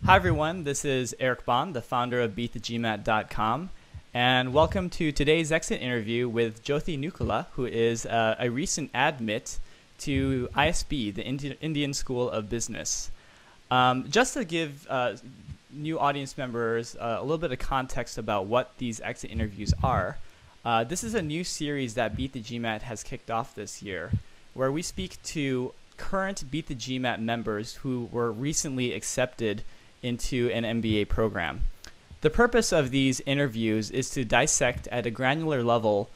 Hi everyone, this is Eric Bahn, the founder of BeatTheGMAT.com, and welcome to today's exit interview with Jyothi Nookula, who is a recent admit to ISB, the Indian School of Business. Just to give new audience members a little bit of context about what these exit interviews are, this is a new series that Beat the GMAT has kicked off this year, where we speak to current Beat the GMAT members who were recently accepted into an MBA program. The purpose of these interviews is to dissect at a granular level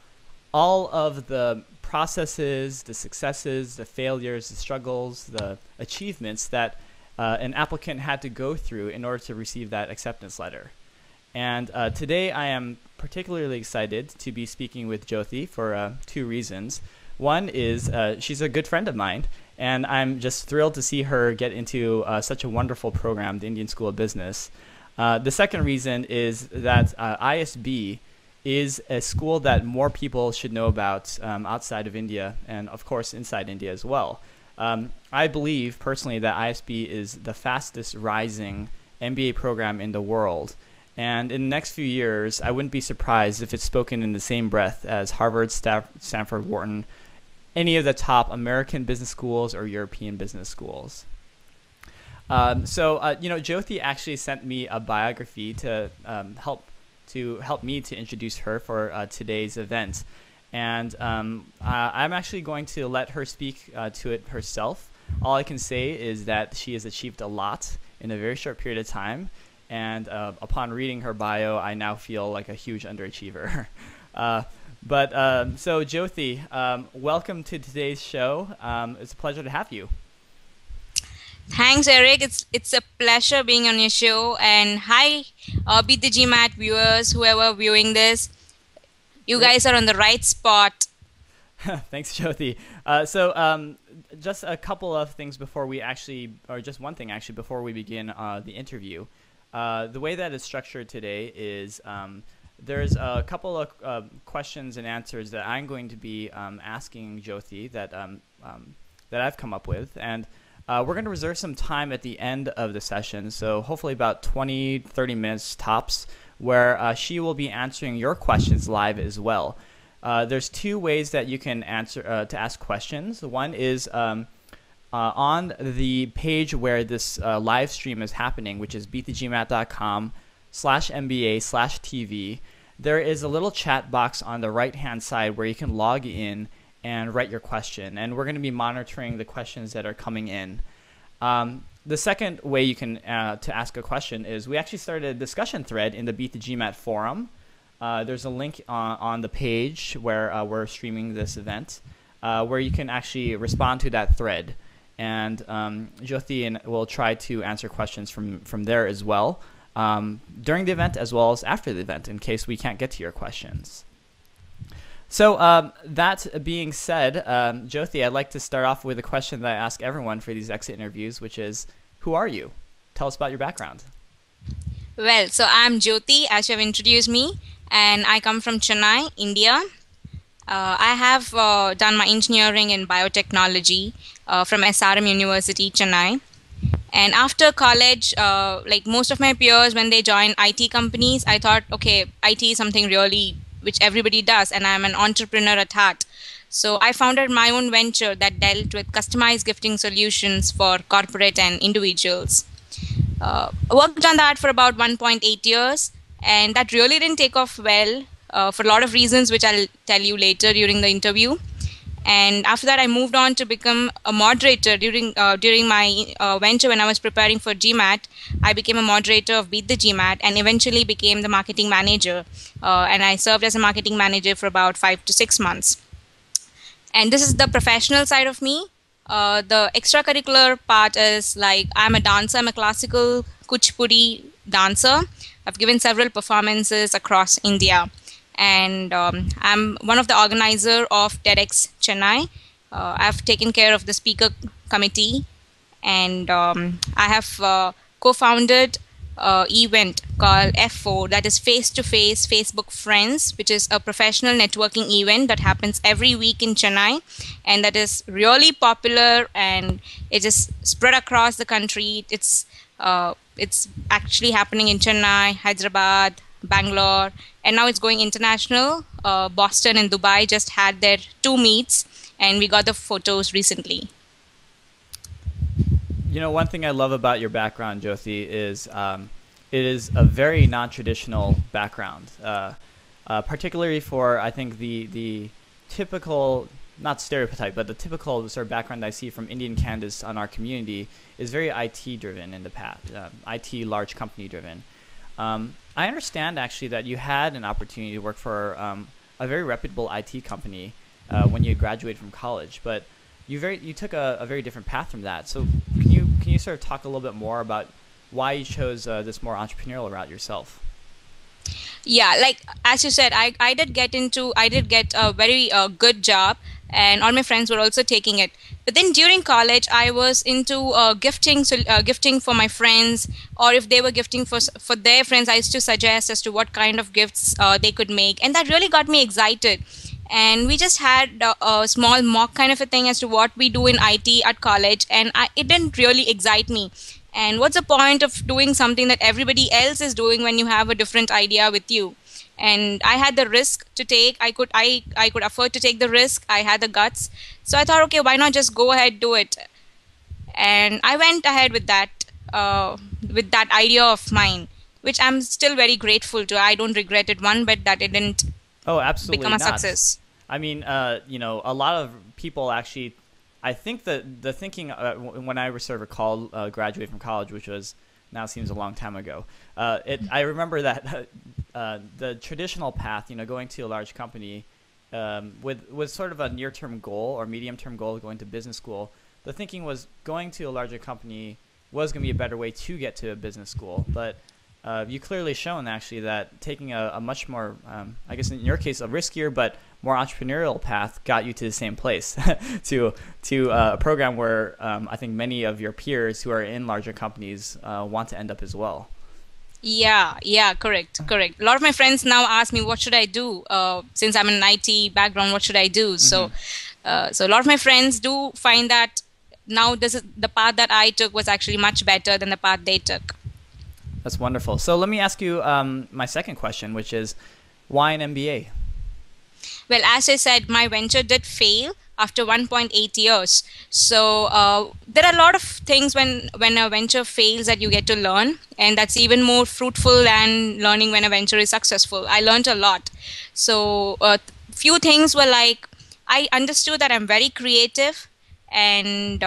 all of the processes, the successes, the failures, the struggles, the achievements that an applicant had to go through in order to receive that acceptance letter. And today I am particularly excited to be speaking with Jyothi for two reasons. One is she's a good friend of mine, and I'm just thrilled to see her get into such a wonderful program, the Indian School of Business. The second reason is that ISB is a school that more people should know about outside of India and, of course, inside India as well. I believe personally that ISB is the fastest rising MBA program in the world. And in the next few years, I wouldn't be surprised if it's spoken in the same breath as Harvard, Stanford, Wharton, any of the top American business schools or European business schools. Jyothi actually sent me a biography to help me to introduce her for today's event. And I'm actually going to let her speak to it herself. All I can say is that she has achieved a lot in a very short period of time. And upon reading her bio, I now feel like a huge underachiever. So Jyothi, welcome to today's show. It's a pleasure to have you. Thanks, Eric. It's a pleasure being on your show. And hi, Beat the GMAT viewers, whoever viewing this. You guys are on the right spot. Thanks, Jyothi. Just a couple of things before we actually, or just one thing actually, before we begin the interview. The way that it's structured today is there's a couple of questions and answers that I'm going to be asking Jyothi that I've come up with, and we're going to reserve some time at the end of the session, so hopefully about 20-30 minutes tops, where she will be answering your questions live as well. There's two ways that you can answer to ask questions. One is on the page where this live stream is happening, which is beatthegmat.com/MBA/TV, there is a little chat box on the right-hand side where you can log in and write your question. And we're going to be monitoring the questions that are coming in. The second way you can to ask a question is we actually started a discussion thread in the Beat the GMAT forum. There's a link on the page where we're streaming this event where you can actually respond to that thread. And Jyothi will try to answer questions from there as well during the event as well as after the event in case we can't get to your questions. So that being said, Jyothi, I'd like to start off with a question that I ask everyone for these exit interviews, which is, who are you? Tell us about your background. Well, so I'm Jyothi, as you have introduced me, and I come from Chennai, India. I have done my engineering in biotechnology from SRM University, Chennai. And after college, like most of my peers, when they join IT companies, I thought, okay, IT is something really which everybody does, and I'm an entrepreneur at heart. So I founded my own venture that dealt with customized gifting solutions for corporate and individuals. I worked on that for about 1.8 years, and that really didn't take off well for a lot of reasons, which I'll tell you later during the interview. And after that, I moved on to become a moderator during my venture. When I was preparing for GMAT, I became a moderator of Beat the GMAT and eventually became the marketing manager. And I served as a marketing manager for about 5 to 6 months. And this is the professional side of me. The extracurricular part is like I'm a dancer. I'm a classical Kuchipudi dancer. I've given several performances across India. And I'm one of the organizers of TEDx Chennai. I've taken care of the speaker committee, and I have co-founded event called F4, that is Face to Face Facebook Friends, which is a professional networking event that happens every week in Chennai, and that is really popular, and it is spread across the country. It's actually happening in Chennai, Hyderabad, Bangalore, and now it's going international. Boston and Dubai just had their 2 meets, and we got the photos recently. You know, one thing I love about your background, Jyothi, is it is a very non-traditional background, particularly for, I think, the typical, not stereotype, but the typical sort of background I see from Indian candidates on our community is very IT-driven in the past, IT large company-driven. I understand, actually, that you had an opportunity to work for a very reputable IT company when you graduated from college, but you took a very different path from that. So can you sort of talk a little bit more about why you chose this more entrepreneurial route yourself? Yeah, like as you said, I did get a very good job, and all my friends were also taking it. But then during college, I was into gifting, gifting for my friends, or if they were gifting for their friends, I used to suggest as to what kind of gifts they could make, and that really got me excited. And we just had a small mock kind of a thing as to what we do in IT at college, and it didn't really excite me. And what's the point of doing something that everybody else is doing when you have a different idea with you? And I had the risk to take. I could afford to take the risk. I had the guts, so I thought, okay, why not just go ahead, do it? And I went ahead with that idea of mine, which I'm still very grateful to. I don't regret it one bit that it didn't Oh, absolutely become a not. success. I mean, you know, a lot of people actually, I think that the thinking when I sort of recall graduating from college, which was now seems a long time ago, I remember that the traditional path, you know, going to a large company with sort of a near-term goal or medium-term goal, going to business school. The thinking was going to a larger company was going to be a better way to get to a business school, but you clearly shown actually that taking a much more, I guess in your case, a riskier but more entrepreneurial path got you to the same place, to a program where I think many of your peers who are in larger companies want to end up as well. Yeah, correct. A lot of my friends now ask me, what should I do? Since I'm in an IT background, what should I do? So a lot of my friends do find that now the path that I took was actually much better than the path they took. That's wonderful. So let me ask you my second question, which is, why an MBA? Well, as I said, my venture did fail after 1.8 years. So there are a lot of things when a venture fails that you get to learn, and that's even more fruitful than learning when a venture is successful. I learned a lot. So few things were like, I understood that I'm very creative, and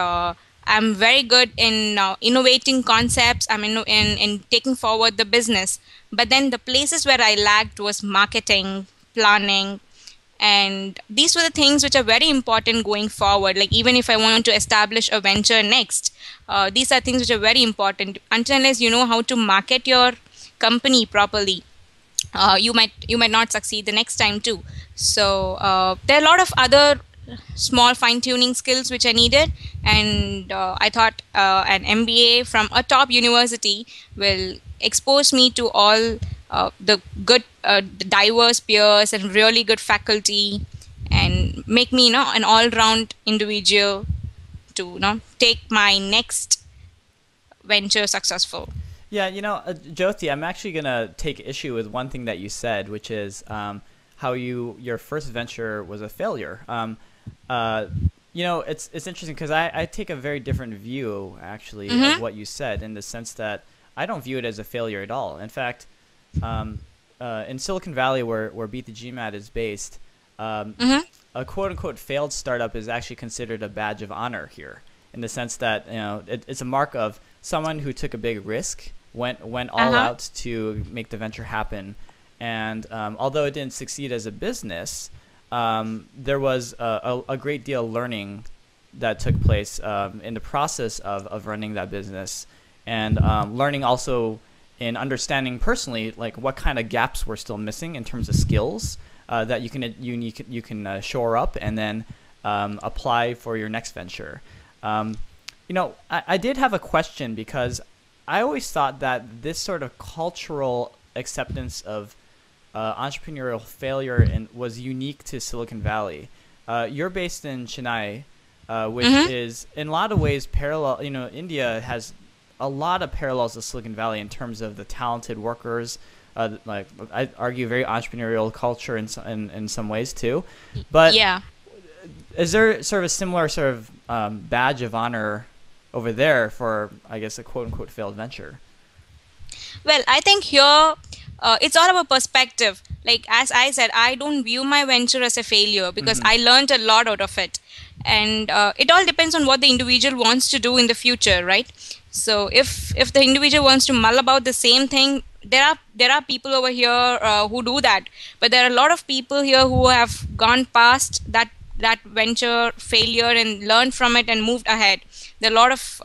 I'm very good in innovating concepts. I'm in taking forward the business. But then the places where I lagged was marketing, planning, and these were the things which are very important going forward. Like even if I want to establish a venture next, these are things which are very important. Until unless you know how to market your company properly, you might not succeed the next time too. So there are a lot of other small fine-tuning skills which I needed, and I thought an MBA from a top university will expose me to all the good diverse peers and really good faculty, and make me an all-round individual to take my next venture successful. Yeah, you know, Jyothi, I'm actually going to take issue with one thing that you said, which is how your first venture was a failure. You know, it's interesting because I take a very different view, actually, of what you said, in the sense that I don't view it as a failure at all. In fact, in Silicon Valley, where Beat The GMAT is based, a quote-unquote failed startup is actually considered a badge of honor here, in the sense that, you know, it's a mark of someone who took a big risk, went all out to make the venture happen, and although it didn't succeed as a business, there was a great deal of learning that took place in the process of running that business, and learning also in understanding personally like what kind of gaps were still missing in terms of skills that you can shore up and then apply for your next venture. You know, I did have a question, because I always thought that this sort of cultural acceptance of entrepreneurial failure was unique to Silicon Valley. You're based in Chennai, which is in a lot of ways parallel. India has a lot of parallels to Silicon Valley in terms of the talented workers. Like I argue, very entrepreneurial culture in some ways too. But yeah. Is there sort of a similar sort of badge of honor over there for, I guess, a quote unquote failed venture? Well, I think here it's all about perspective. Like as I said, I don't view my venture as a failure because I learned a lot out of it, and it all depends on what the individual wants to do in the future, right? So if the individual wants to mull about the same thing, there are people over here who do that, but there are a lot of people here who have gone past that venture failure and learned from it and moved ahead. There are a lot of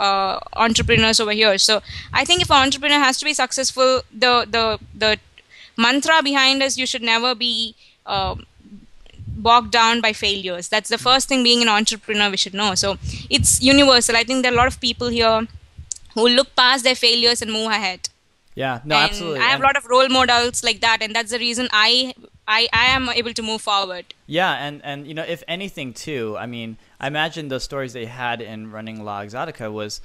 entrepreneurs over here. So I think if an entrepreneur has to be successful, the mantra behind is you should never be bogged down by failures. That's the first thing being an entrepreneur we should know. So it's universal. I think there are a lot of people here who look past their failures and move ahead. Yeah, no, and absolutely. I have a lot of role models like that, and that's the reason I am able to move forward. Yeah, and if anything too, I mean, I imagine the stories they had in running La Exotica was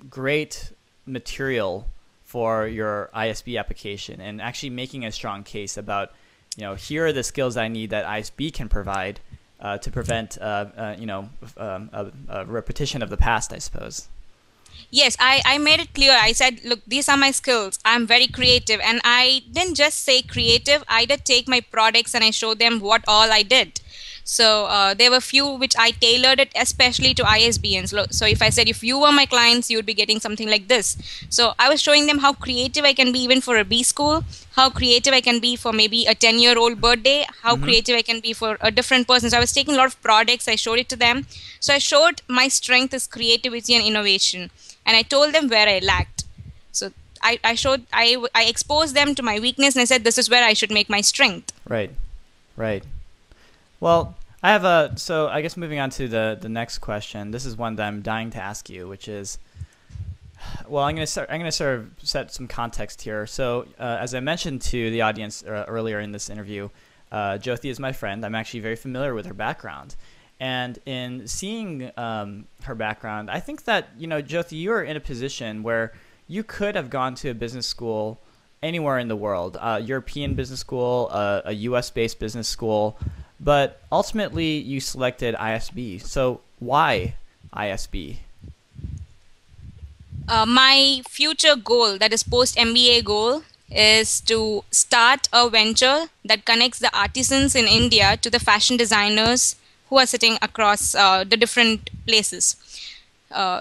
great material for your ISB application, and actually making a strong case about, here are the skills I need that ISB can provide to prevent a repetition of the past, I suppose. Yes, I made it clear. I said, look, these are my skills. I'm very creative. And I didn't just say creative. I did take my products and I showed them what all I did. So there were few which I tailored it especially to ISBNs. So if I said, if you were my clients, you would be getting something like this. So I was showing them how creative I can be even for a B school, how creative I can be for maybe a 10-year-old birthday, how creative I can be for a different person. So I was taking a lot of products. I showed it to them. So I showed my strength is creativity and innovation. And I told them where I lacked. So I exposed them to my weakness, and I said, this is where I should make my strength. Right. Well, I have so I guess moving on to the next question. This is one that I'm dying to ask you, which is, well, I'm going to sort of set some context here. So as I mentioned to the audience earlier in this interview, Jyothi is my friend. I'm actually very familiar with her background. And in seeing her background, I think that, Jyothi, you are in a position where you could have gone to a business school anywhere in the world, European business school, a US-based business school, but ultimately you selected ISB. So why ISB? My future goal, that is post-MBA goal, is to start a venture that connects the artisans in India to the fashion designers who are sitting across the different places.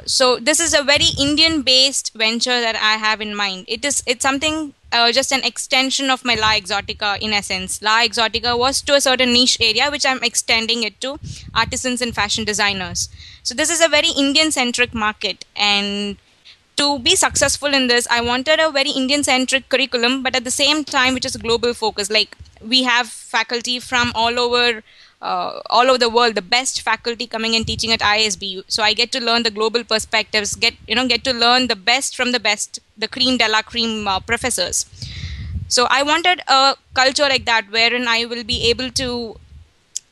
So this is a very Indian-based venture that I have in mind. It's something just an extension of my La Exotica in essence. La Exotica was to a certain niche area which I'm extending it to artisans and fashion designers. So this is a very Indian-centric market, and to be successful in this, I wanted a very Indian-centric curriculum, but at the same time, which is a global focus. Like we have faculty from all over the world, the best faculty coming and teaching at ISB. So I get to learn the global perspectives, get to learn the best from the best, the cream de la cream professors. So I wanted a culture like that, wherein I will be able to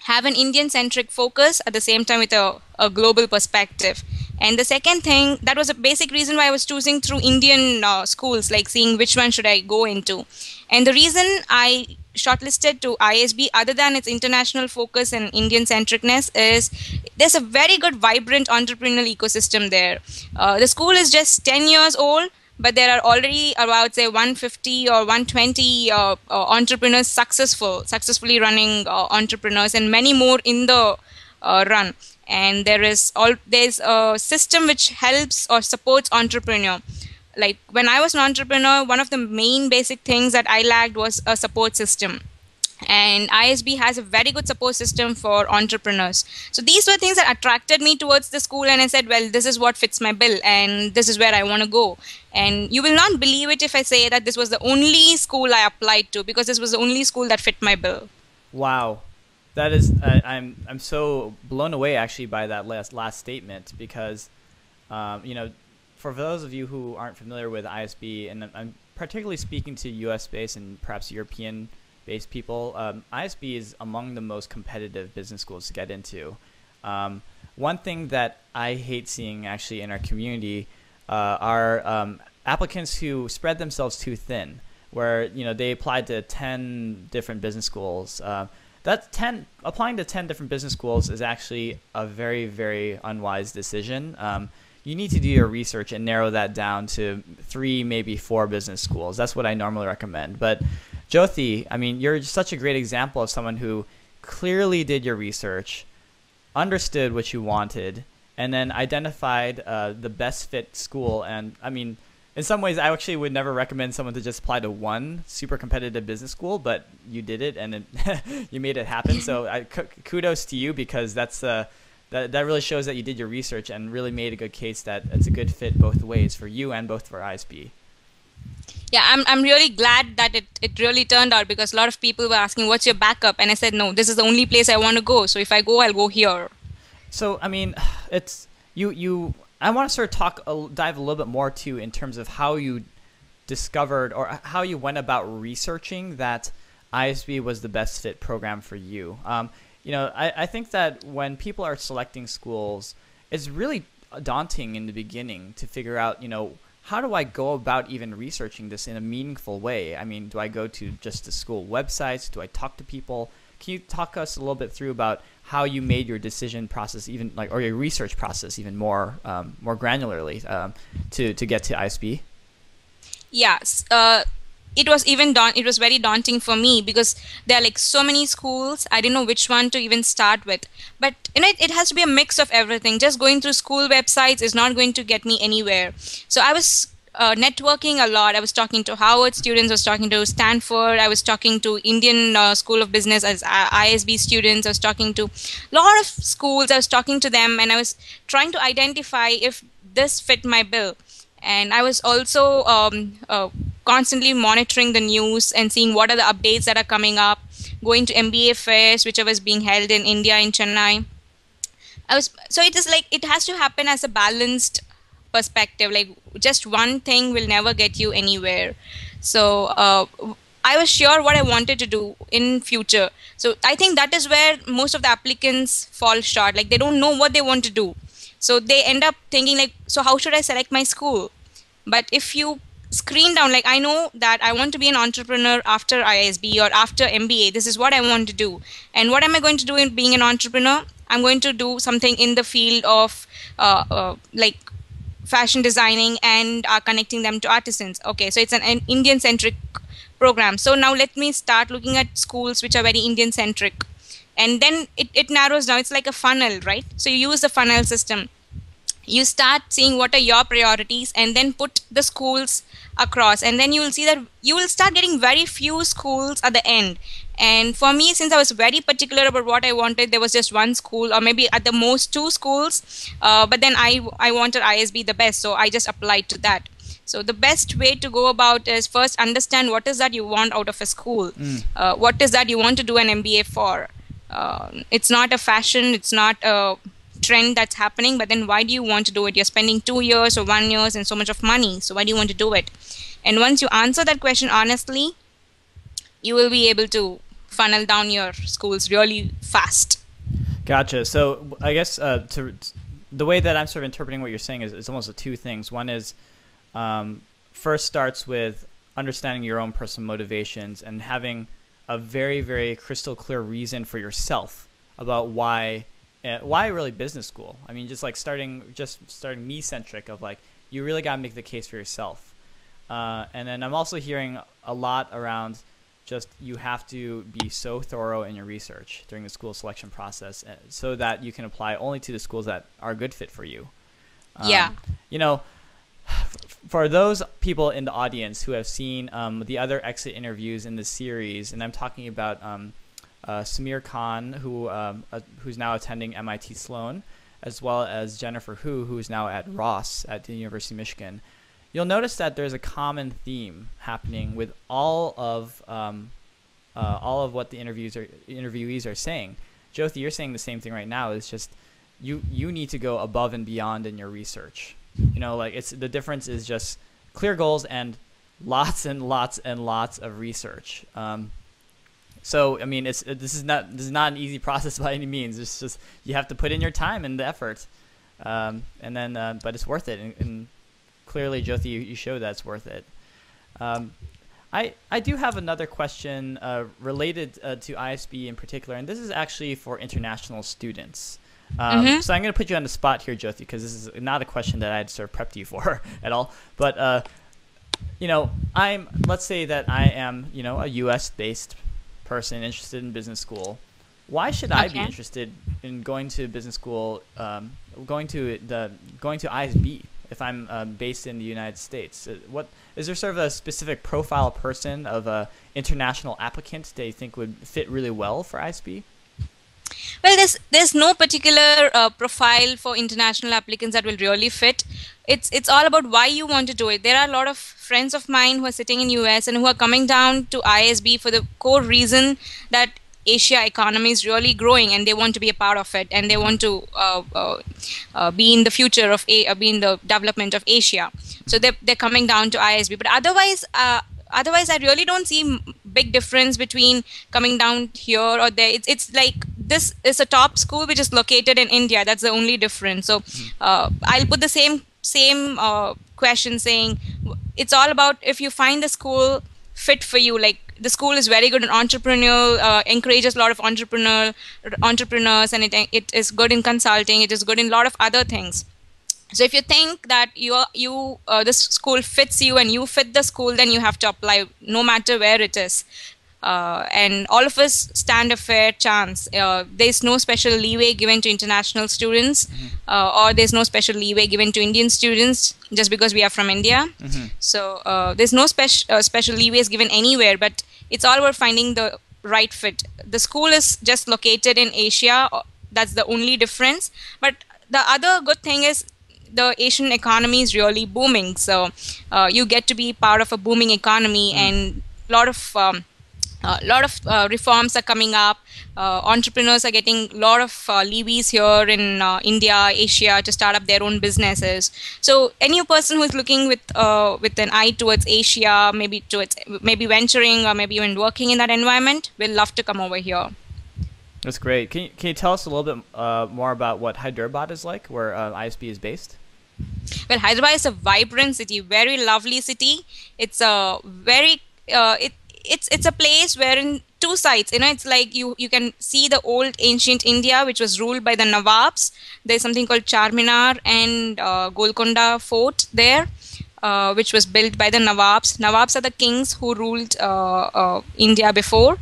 have an Indian-centric focus at the same time with a global perspective. And the second thing, that was a basic reason why I was choosing through Indian schools, like seeing which one should I go into. And the reason I shortlisted to ISB, other than its international focus and Indian centricness, is there's a very good, vibrant entrepreneurial ecosystem there. The school is just 10 years old, but there are already about, say, 150 or 120 entrepreneurs successfully running entrepreneurs, and many more in the run. And there's a system which helps or supports entrepreneur. Like when I was an entrepreneur, one of the main basic things that I lacked was a support system. And ISB has a very good support system for entrepreneurs. So these were things that attracted me towards the school, and I said, well, this is what fits my bill, and this is where I want to go. And you will not believe it if I say that this was the only school I applied to, because this was the only school that fit my bill. Wow. That is, I'm so blown away actually by that last statement, because, for those of you who aren't familiar with ISB, and I'm particularly speaking to US-based and perhaps European-based people, ISB is among the most competitive business schools to get into. One thing that I hate seeing actually in our community are applicants who spread themselves too thin, where they applied to 10 different business schools. Applying to 10 different business schools is actually a very, very unwise decision. You need to do your research and narrow that down to 3, maybe 4 business schools. That's what I normally recommend. But Jyothi, I mean, you're such a great example of someone who clearly did your research, understood what you wanted, and then identified the best fit school. And I mean, in some ways, I actually would never recommend someone to just apply to one super competitive business school, but you did it, and you made it happen. So kudos to you, because that really shows that you did your research and really made a good case that it's a good fit both ways for you and both for ISB. Yeah, I'm really glad that it really turned out, because a lot of people were asking, what's your backup? And I said, no, this is the only place I want to go. So if I go, I'll go here. So, I mean, it's I want to sort of dive a little bit more too in terms of how you discovered or how you went about researching that ISB was the best fit program for you. I think that when people are selecting schools, it's really daunting in the beginning to figure out, how do I go about even researching this in a meaningful way? I mean, do I go to just the school websites? Do I talk to people? Can you talk us a little bit through about how you made your decision process, or your research process, even more granularly to get to ISB? Yes, it was very daunting for me, because there are like so many schools. I didn't know which one to even start with. But it has to be a mix of everything. Just going through school websites is not going to get me anywhere. So I was networking a lot. I was talking to Harvard students, I was talking to Stanford, I was talking to Indian School of Business as ISB students, I was talking to a lot of schools, I was talking to them, and I was trying to identify if this fit my bill. And I was also constantly monitoring the news and seeing what are the updates that are coming up, going to MBA fairs, which was being held in India, in Chennai. So it is like, it has to happen as a balanced perspective. Like, just one thing will never get you anywhere. So I was sure what I wanted to do in future. So I think that is where most of the applicants fall short. Like, they don't know what they want to do. So they end up thinking like, so how should I select my school? But if you screen down, like, I know that I want to be an entrepreneur after ISB or after MBA. This is what I want to do. And what am I going to do in being an entrepreneur? I'm going to do something in the field of like fashion designing and connecting them to artisans. Okay, so it's an Indian-centric program. So now let me start looking at schools which are very Indian-centric. And then it narrows down. It's like a funnel, right? So you use the funnel system. You start seeing what are your priorities and then put the schools across. And then you will see that you will start getting very few schools at the end. And for me, since I was very particular about what I wanted, there was just one school or maybe at the most 2 schools. But then I wanted ISB the best, so I just applied to that. So the best way to go about is first understand what is that you want out of a school. What is that you want to do an MBA for? It's not a fashion, it's not a trend that's happening, but then why do you want to do it? You're spending 2 years or 1 year and so much of money, so why do you want to do it? And once you answer that question honestly, you will be able to funnel down your schools really fast. Gotcha. So I guess the way that I'm sort of interpreting what you're saying is almost 2 things. One is first starts with understanding your own personal motivations and having a very, very crystal clear reason for yourself about why really business school. I mean, just starting me-centric of like, you really got to make the case for yourself. And then I'm also hearing a lot around just you have to be so thorough in your research during the school selection process so that you can apply only to the schools that are a good fit for you. Yeah. For those people in the audience who have seen the other exit interviews in the series, and I'm talking about Samir Khan, who's now attending MIT Sloan, as well as Jennifer Hu, who's now at Ross at the University of Michigan, you'll notice that there's a common theme happening with all of what the interviewees are saying. Jyothi, you're saying the same thing right now. It's just you need to go above and beyond in your research. like the difference is just clear goals and lots and lots and lots of research. So I mean, this is not an easy process by any means. It's just you have to put in your time and the effort, and then but it's worth it. And clearly, Jyothi, you showed that it's worth it. I do have another question related to ISB in particular, and this is actually for international students. So I'm going to put you on the spot here, Jyothi, because this is not a question that I'd sort of prepped you for at all. But let's say that I am a U.S.-based person interested in business school. Why should I be interested in going to business school, going to ISB if I'm based in the United States? What is there sort of a specific profile person of a international applicant that you think would fit really well for ISB? Well, there's no particular profile for international applicants that will really fit. It's all about why you want to do it. There are a lot of friends of mine who are sitting in US and who are coming down to ISB for the core reason that Asia economy is really growing and they want to be a part of it, and they want to be in the future of be in the development of Asia. So they're coming down to ISB. But otherwise, I really don't see big difference between coming down here or there. It's like this is a top school which is located in India. That's the only difference. So I'll put the same question, saying it's all about if you find the school fit for you. Like the school is very good in entrepreneurial, encourages a lot of entrepreneurs, and it is good in consulting. It is good in a lot of other things. So if you think that this school fits you and you fit the school, then you have to apply no matter where it is. And all of us stand a fair chance. There's no special leeway given to international students, or there's no special leeway given to Indian students just because we are from India. So there's no special leeways given anywhere, but it's all about finding the right fit. The school is just located in Asia. That's the only difference. But the other good thing is the Asian economy is really booming. So you get to be part of a booming economy, and a lot of reforms are coming up. Entrepreneurs are getting a lot of leeways here in India, Asia, to start up their own businesses. So any person who is looking with an eye towards Asia, maybe venturing or maybe even working in that environment, will love to come over here. That's great. Can you tell us a little bit more about what Hyderabad is like, where ISB is based? Well, Hyderabad is a vibrant city, very lovely city. It's a very it's a place where in two sides, it's like you can see the old ancient India, which was ruled by the Nawabs. There's something called Charminar and Golconda Fort there, which was built by the Nawabs. Nawabs are the kings who ruled India before,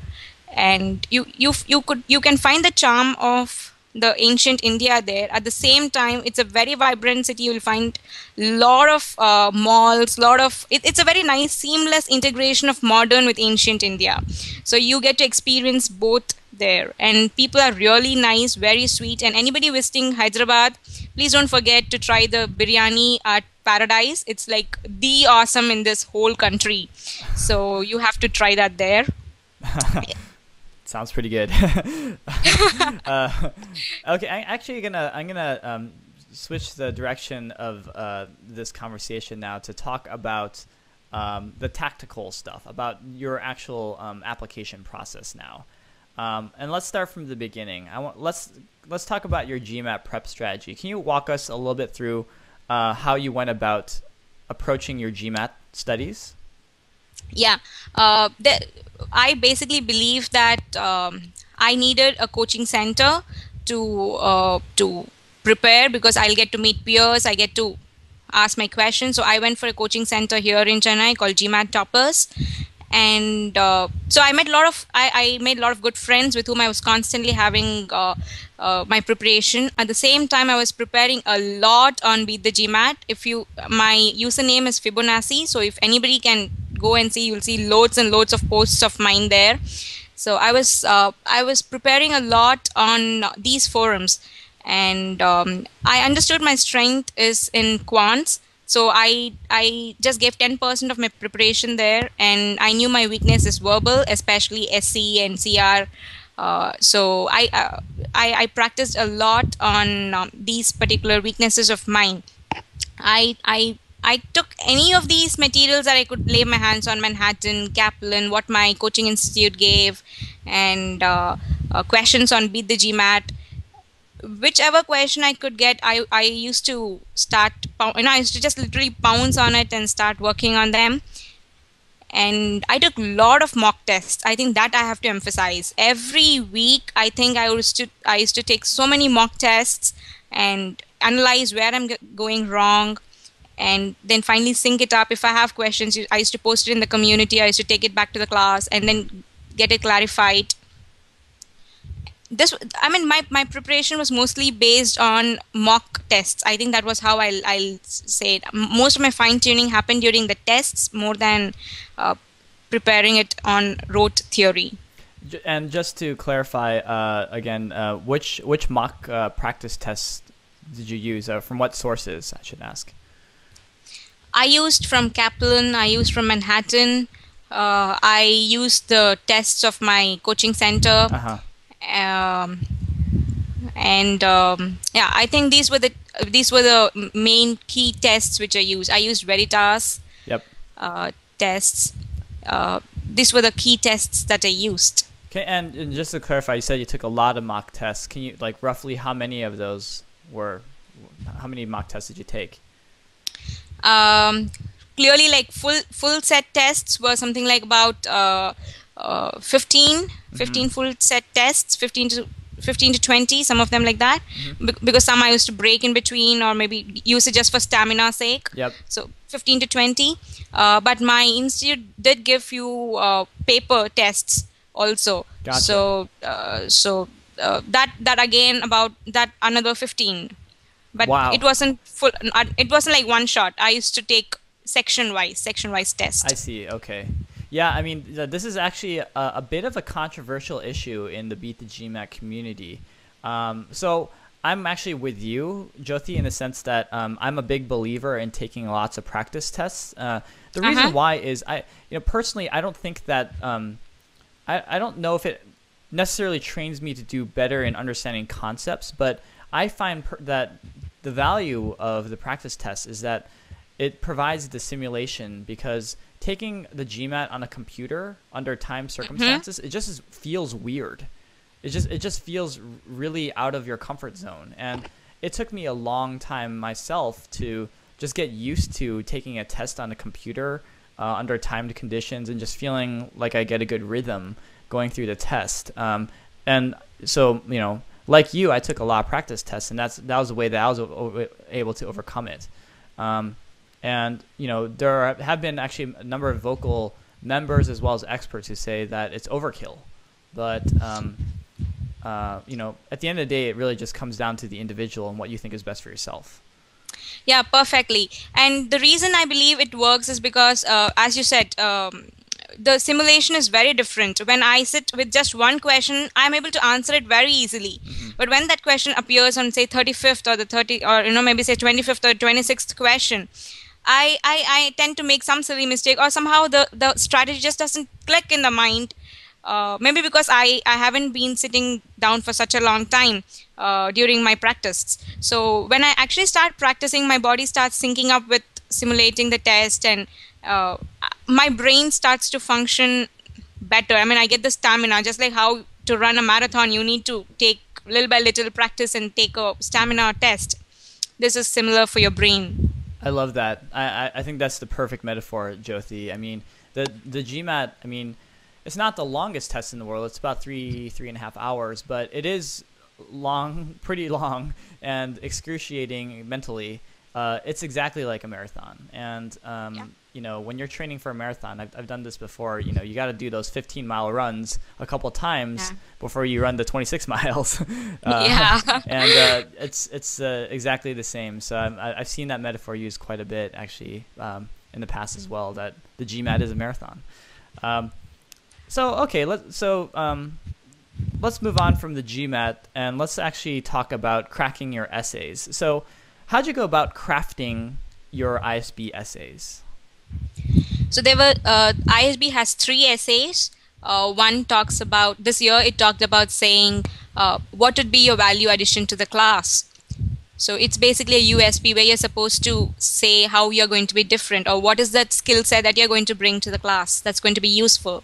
and you can find the charm of the ancient India there. At the same time, it's a very vibrant city. You'll find a lot of malls, it's a very nice seamless integration of modern with ancient India. So you get to experience both there, and people are really nice, very sweet. And anybody visiting Hyderabad, please don't forget to try the biryani at Paradise. It's like the awesome in this whole country. So you have to try that there. Sounds pretty good. Okay, I'm gonna switch the direction of this conversation now to talk about the tactical stuff, about your actual application process now. And let's start from the beginning. Let's talk about your GMAT prep strategy. Can you walk us a little bit through how you went about approaching your GMAT studies? Yeah, I basically believe that I needed a coaching center to prepare, because I'll get to meet peers, I get to ask my questions. So I went for a coaching center here in Chennai called GMAT Toppers, and so I made a lot of good friends with whom I was constantly having my preparation. At the same time, I was preparing a lot on Beat The GMAT. My username is Fibonacci, so if anybody can go and see, you'll see loads and loads of posts of mine there. So I was preparing a lot on these forums, and I understood my strength is in quants. So I just gave 10% of my preparation there, and I knew my weakness is verbal, especially SC and CR. So I practiced a lot on these particular weaknesses of mine. I took any of these materials that I could lay my hands on: Manhattan, Kaplan, what my coaching institute gave, and questions on Beat the GMAT. Whichever question I could get, I used to start, I used to just literally pounce on it and start working on them. And I took a lot of mock tests. I think that I have to emphasize. Every week, I think I used to take so many mock tests and analyze where I'm going wrong, and then finally sync it up. If I have questions, I used to post it in the community. I used to take it back to the class and then get it clarified. My preparation was mostly based on mock tests. I think that was how I'll say it. Most of my fine tuning happened during the tests more than preparing it on rote theory. And just to clarify again, which mock practice tests did you use? From what sources, I should ask? I used from Kaplan. I used from Manhattan. I used the tests of my coaching center. I think these were the main key tests which I used. I used Veritas tests. These were the key tests that I used. Okay, and just to clarify, you said you took a lot of mock tests. Can you, like, roughly how many of those were? How many mock tests did you take? Clearly, like full set tests were something like about 15 full set tests, 15 to 20, some of them like that, because some I used to break in between or maybe use it just for stamina sake. So 15 to 20, but my institute did give few paper tests also. Gotcha. So that again, about that, another 15. But wow. It wasn't full. It wasn't like one shot. I used to take section wise test. I see. Okay. Yeah, I mean, this is actually a bit of a controversial issue in the Beat the GMAT community. So I'm actually with you, Jyothi, in the sense that I'm a big believer in taking lots of practice tests. The reason why is personally, I don't think that I don't know if it necessarily trains me to do better in understanding concepts, but I find that the value of the practice test is that it provides the simulation, because taking the GMAT on a computer under time circumstances, it just feels weird. It just feels really out of your comfort zone. And it took me a long time myself to just get used to taking a test on a computer under timed conditions and just feeling like I get a good rhythm going through the test. And so, like you, I took a lot of practice tests, and that was the way that I was able to overcome it. And there have been actually a number of vocal members as well as experts who say that it's overkill. But at the end of the day, it really just comes down to the individual and what you think is best for yourself. Yeah, perfectly. And the reason I believe it works is because, as you said, the simulation is very different. When I sit with just one question, I'm able to answer it very easily. But when that question appears on, say, 35th or the 30, or maybe say 25th or 26th question, I tend to make some silly mistake, or somehow the strategy just doesn't click in the mind. Maybe because I haven't been sitting down for such a long time during my practice. So when I actually start practicing, my body starts syncing up with simulating the test, and my brain starts to function better. I mean, I get the stamina, just like how to run a marathon, you need to take little by little practice and take a stamina test. This is similar for your brain. I love that. I think that's the perfect metaphor, Jyothi. I mean, the GMAT, I mean, it's not the longest test in the world. It's about 3.5 hours, but it is long, pretty long, and excruciating mentally. It's exactly like a marathon. And, when you're training for a marathon, I've done this before, you got to do those 15-mile runs a couple times before you run the 26 miles. And it's exactly the same. So I've seen that metaphor used quite a bit, actually, in the past as well, that the GMAT is a marathon. Let's move on from the GMAT, and let's actually talk about cracking your essays. So how'd you go about crafting your ISB essays? So there were ISB has 3 essays. One talks about, this year it talked about saying what would be your value addition to the class. So it's basically a USP where you're supposed to say how you're going to be different, or what is that skill set that you're going to bring to the class that's going to be useful.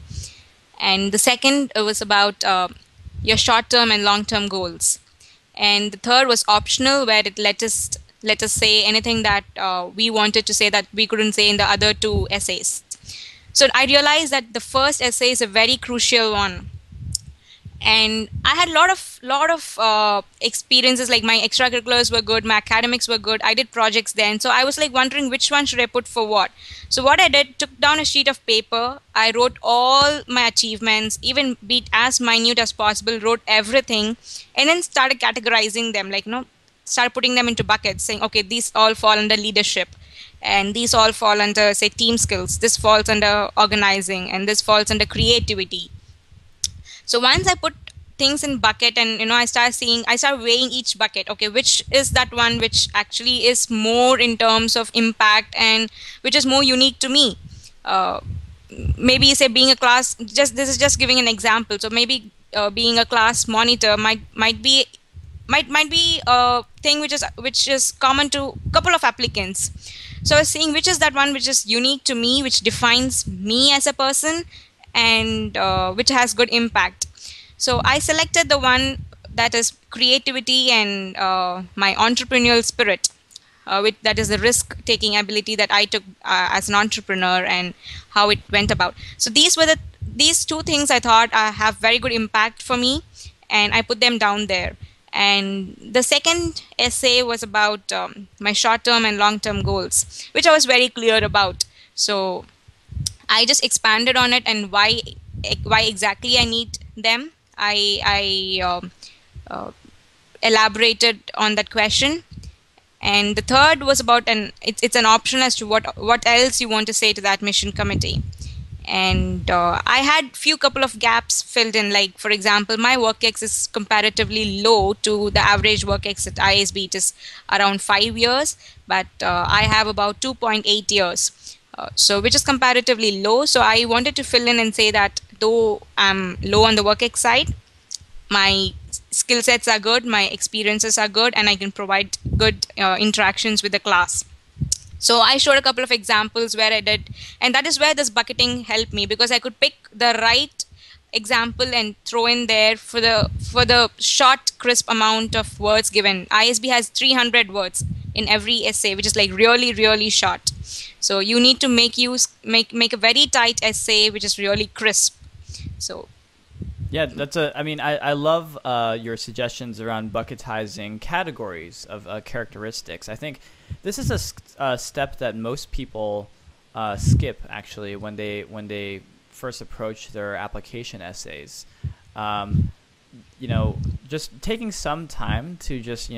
And the second was about your short-term and long-term goals. And the third was optional, where it let us say anything that we wanted to say that we couldn't say in the other two essays. So I realized that the first essay is a very crucial one, and I had a lot of experiences. Like my extracurriculars were good, my academics were good, I did projects then, so I was like wondering which one should I put for what. So what I did, took down a sheet of paper, I wrote all my achievements, even be it as minute as possible, wrote everything, and then started categorizing them, like, start putting them into buckets, saying, okay, these all fall under leadership, and these all fall under, say, team skills, this falls under organizing, and this falls under creativity. So once I put things in bucket, and I start weighing each bucket. Okay, which is that one which actually is more in terms of impact and which is more unique to me. Uh, Maybe say being a class. This is just giving an example. So maybe being a class monitor might be a thing which is common to a couple of applicants. So I was seeing which is that one which is unique to me, which defines me as a person, and which has good impact. So I selected the one that is creativity and my entrepreneurial spirit, that is the risk-taking ability that I took as an entrepreneur and how it went about. So these two things I thought have very good impact for me, and I put them down there. And the second essay was about my short-term and long-term goals, which I was very clear about. So I just expanded on it and why exactly I need them. I elaborated on that question. And the third was about it's an option as to what else you want to say to that mission committee. And I had couple of gaps filled in, like for example, my work ex is comparatively low to the average work ex at ISB. It is around 5 years, but I have about 2.8 years, so which is comparatively low. So I wanted to fill in and say that though I'm low on the work ex side, my skill sets are good, my experiences are good, and I can provide good interactions with the class. So I showed a couple of examples where I did, and that is where this bucketing helped me, because I could pick the right example and throw in there for the short, crisp amount of words given. ISB has 300 words in every essay, which is like really, really short. So you need to make a very tight essay, which is really crisp. So yeah, I love your suggestions around bucketizing categories of characteristics. I think this is a step that most people skip, actually, when they first approach their application essays. Just taking some time to just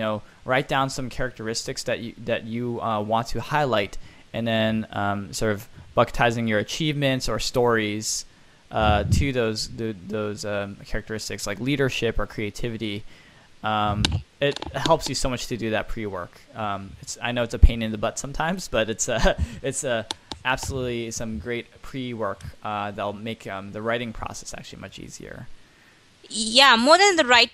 write down some characteristics that you want to highlight, and then sort of bucketizing your achievements or stories to those characteristics like leadership or creativity. It helps you so much to do that pre-work. I know it's a pain in the butt sometimes, but it's absolutely some great pre-work that'll make the writing process actually much easier. Yeah, more than the right,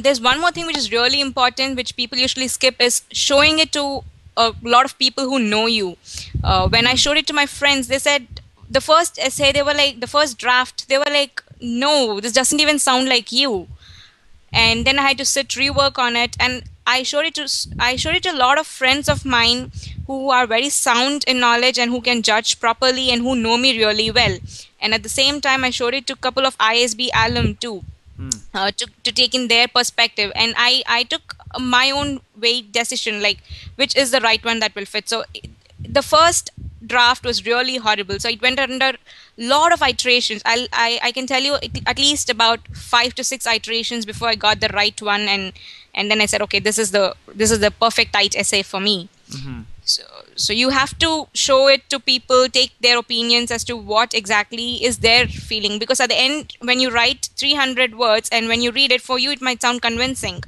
there's one more thing which is really important, which people usually skip, is showing it to a lot of people who know you. When I showed it to my friends, they said the first essay, the first draft, they were like, no, this doesn't even sound like you. And then I had to rework on it, and I showed it to a lot of friends of mine who are very sound in knowledge and who can judge properly and who know me really well. And at the same time, I showed it to a couple of ISB alum too, to take in their perspective. And I took my own weight decision, like which is the right one that will fit. So the first draft was really horrible, so it went under a lot of iterations. I can tell you at least about 5 to 6 iterations before I got the right one, and then I said, okay, this is the perfect tight essay for me. Mm-hmm. So you have to show it to people, take their opinions as to what exactly is their feeling, because at the end, when you write 300 words and when you read it, for you it might sound convincing,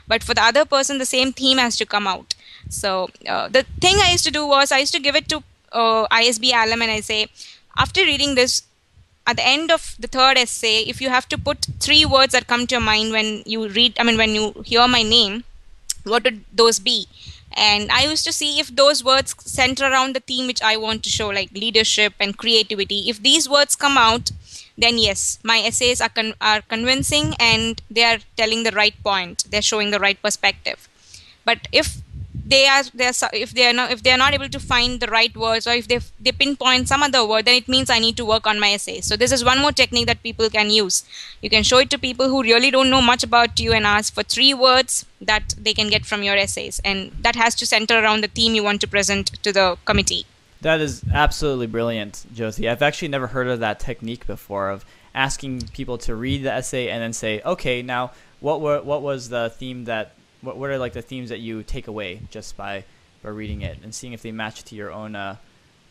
but for the other person the same theme has to come out. So the thing I used to do was I used to give it to ISB alum, and I say, after reading this, at the end of the third essay, if you have to put 3 words that come to your mind when you hear my name, what would those be? And I used to see if those words center around the theme which I want to show, like leadership and creativity. If these words come out, then yes, my essays are convincing and they are telling the right point. They're showing the right perspective. But if if they are not able to find the right words, or if they pinpoint some other word, then it means I need to work on my essay. So this is one more technique that people can use. You can show it to people who really don't know much about you and ask for 3 words that they can get from your essays, and that has to center around the theme you want to present to the committee. That is absolutely brilliant, Jyothi. I've actually never heard of that technique before, of asking people to read the essay and then say, okay, now what was the theme that what are like the themes that you take away just by reading it, and seeing if they match to your own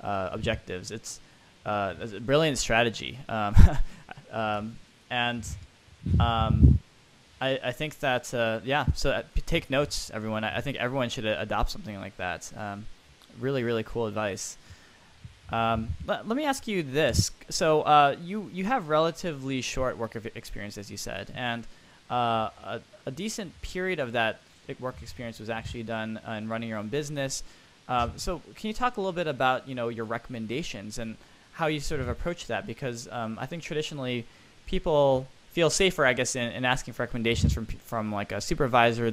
objectives. It's a brilliant strategy. And I think that, yeah, so take notes, everyone. I think everyone should adopt something like that. Really, really cool advice. Let me ask you this. So you have relatively short work experience, as you said, and a decent period of that work experience was actually done in running your own business. So can you talk a little bit about your recommendations and how you sort of approach that? Because I think traditionally people feel safer, I guess, in asking for recommendations from like a supervisor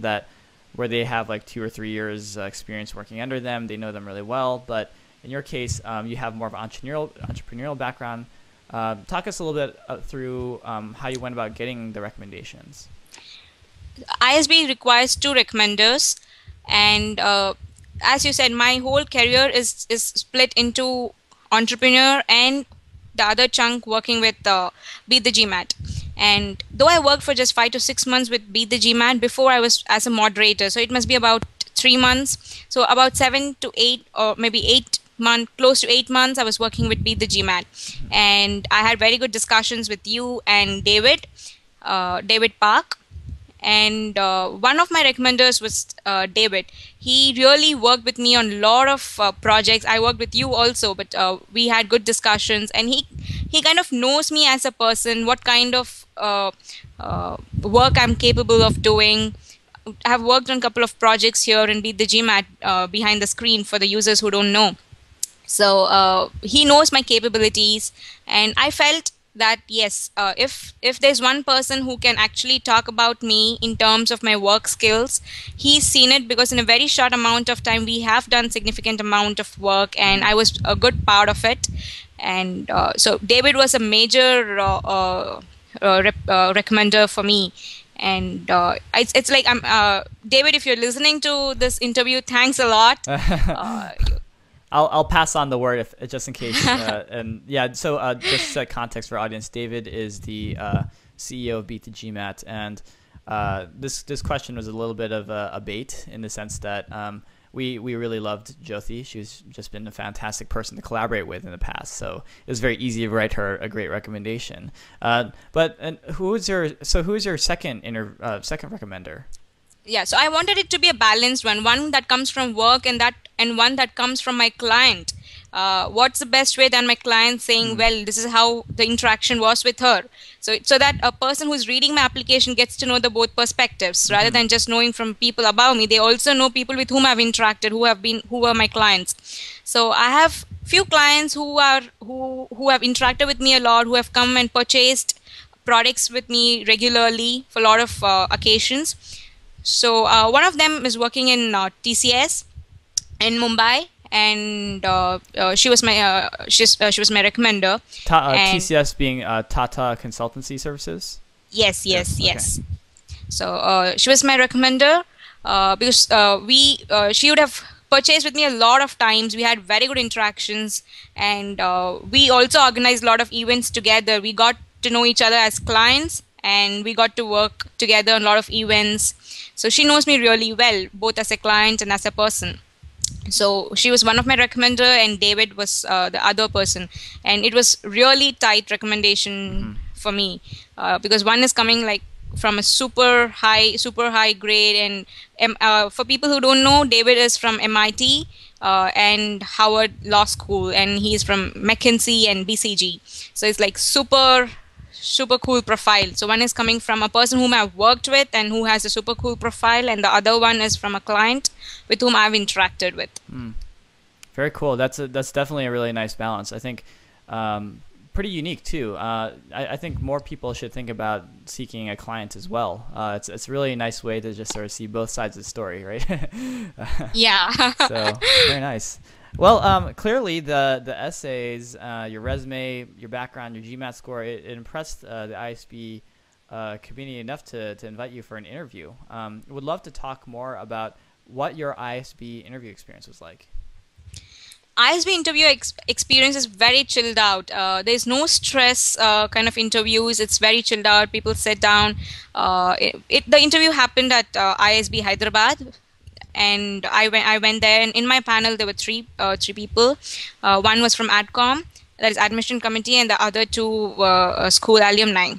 where they have like 2 or 3 years experience working under them. They know them really well. But in your case, you have more of an entrepreneurial background. Talk us a little bit through how you went about getting the recommendations. ISB requires 2 recommenders, and as you said, my whole career is split into entrepreneur and the other chunk working with Beat The GMAT. And though I worked for just 5 to 6 months with Beat The GMAT, before I was as a moderator, so it must be about 3 months. So about 7 to 8, or maybe 8 months, close to 8 months, I was working with Beat The GMAT, and I had very good discussions with you and David Park. And one of my recommenders was David. He really worked with me on a lot of projects. I worked with you also, but we had good discussions, and he kind of knows me as a person, what kind of work I'm capable of doing. I have worked on a couple of projects here in Beat The GMAT behind the screen for the users who don't know. So he knows my capabilities, and I felt that yes, if there's one person who can actually talk about me in terms of my work skills, he's seen it, because in a very short amount of time we have done significant amount of work, and I was a good part of it. And so David was a major recommender for me. And it's like David, if you're listening to this interview, thanks a lot. I'll pass on the word just in case. And yeah, so just to set context for our audience, David is the CEO of Beat The GMAT, and this question was a little bit of a bait, in the sense that we really loved Jyothi. She's just been a fantastic person to collaborate with in the past, so it was very easy to write her a great recommendation. But who is your second recommender? Yeah, so I wanted it to be a balanced one that comes from work, and one that comes from my client. What's the best way than my client saying, well, this is how the interaction was with her. So that a person who's reading my application gets to know the both perspectives, rather than just knowing from people above me. They also know people with whom I've interacted, who were my clients. So I have few clients who have interacted with me a lot, who have come and purchased products with me regularly for a lot of occasions. So one of them is working in TCS in Mumbai, and she was my recommender. TCS being Tata Consultancy Services. Yes. So she was my recommender because she would have purchased with me a lot of times. We had very good interactions, and we also organized a lot of events together. We got to know each other as clients, and we got to work together on a lot of events. So she knows me really well, both as a client and as a person. So she was one of my recommender, and David was the other person. And it was really tight recommendation for me, because one is coming like from a super high grade. And for people who don't know, David is from MIT and Howard Law School, and he is from McKinsey and BCG. So it's like super super cool profile. So one is coming from a person whom I've worked with and who has a super cool profile, and the other one is from a client with whom I've interacted with. Very cool. That's definitely a really nice balance. I think pretty unique too. I think more people should think about seeking a client as well. It's a really nice way to just sort of see both sides of the story, right? Yeah. So very nice. Well, clearly the essays, your resume, your background, your GMAT score, it impressed the ISB community enough to invite you for an interview. Would love to talk more about what your ISB interview experience was like. ISB interview experience is very chilled out. There's no stress kind of interviews. It's very chilled out. People sit down. The interview happened at ISB Hyderabad, and I went there. And in my panel, there were three people. One was from AdCom, that is Admission Committee, and the other two were school alumni.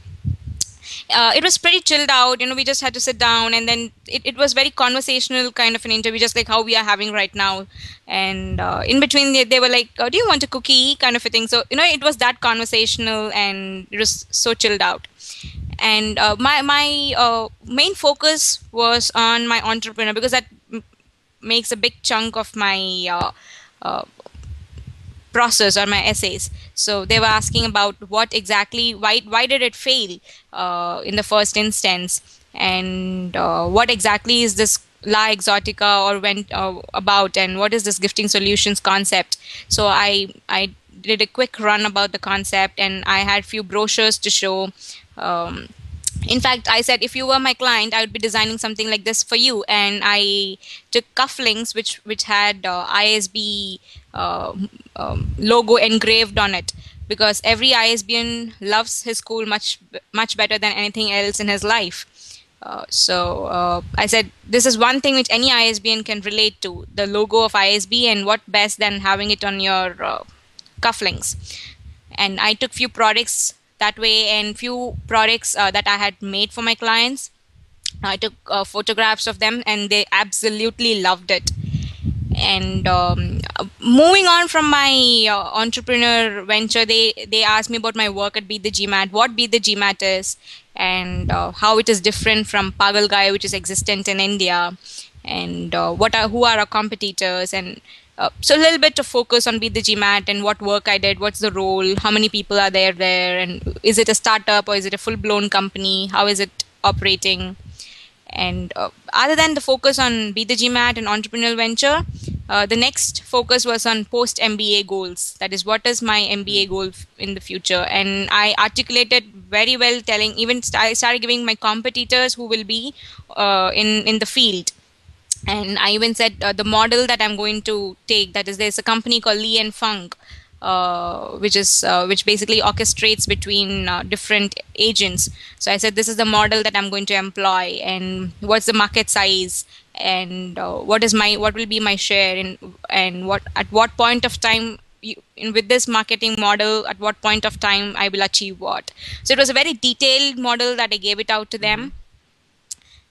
It was pretty chilled out. We just had to sit down, and then it was very conversational kind of an interview, just like how we are having right now. And in between, they were like, do you want a cookie, kind of a thing. So it was that conversational, and it was so chilled out. And my main focus was on my entrepreneur, because that makes a big chunk of my process or my essays. So they were asking about why did it fail in the first instance, and what exactly is this La Exotica or went about, and what is this gifting solutions concept. So I did a quick run about the concept, and I had few brochures to show. In fact, I said, if you were my client, I would be designing something like this for you. And I took cufflinks which had ISB logo engraved on it, because every ISBN loves his school much better than anything else in his life. So I said, this is one thing which any ISBN can relate to, the logo of ISB, and what best than having it on your cufflinks. And I took few products that way, and few products that I had made for my clients. I took photographs of them, and they absolutely loved it. And moving on from my entrepreneur venture, they asked me about my work at Beat The GMAT, what Beat The GMAT is, and how it is different from Pagal Gaya, which is existent in India, and who are our competitors, and so a little bit to focus on Beat The GMAT and what work I did, what's the role, how many people are there, and is it a startup or is it a full-blown company, how is it operating. And other than the focus on Beat The GMAT and entrepreneurial venture, the next focus was on post-MBA goals. That is, what is my MBA goal in the future? And I articulated very well, I started giving my competitors who will be in the field. And I even said the model that I'm going to take, that is, there's a company called Lee and Funk, which basically orchestrates between different agents. So I said, this is the model that I'm going to employ, and what's the market size, and what will be my share, and at what point of time with this marketing model, at what point of time I will achieve what. So it was a very detailed model that I gave it out to them.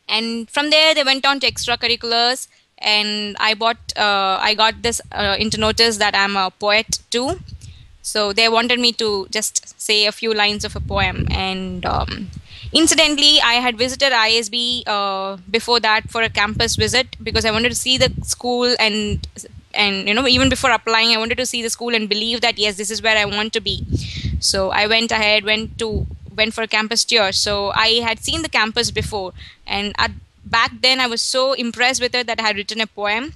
And from there, they went on to extracurriculars, and I got this into notice that I'm a poet too. So they wanted me to just say a few lines of a poem. And incidentally, I had visited ISB before that for a campus visit, because I wanted to see the school, and even before applying, I wanted to see the school and believe that yes, this is where I want to be. So I went for a campus tour. So I had seen the campus before, and back then I was so impressed with it that I had written a poem,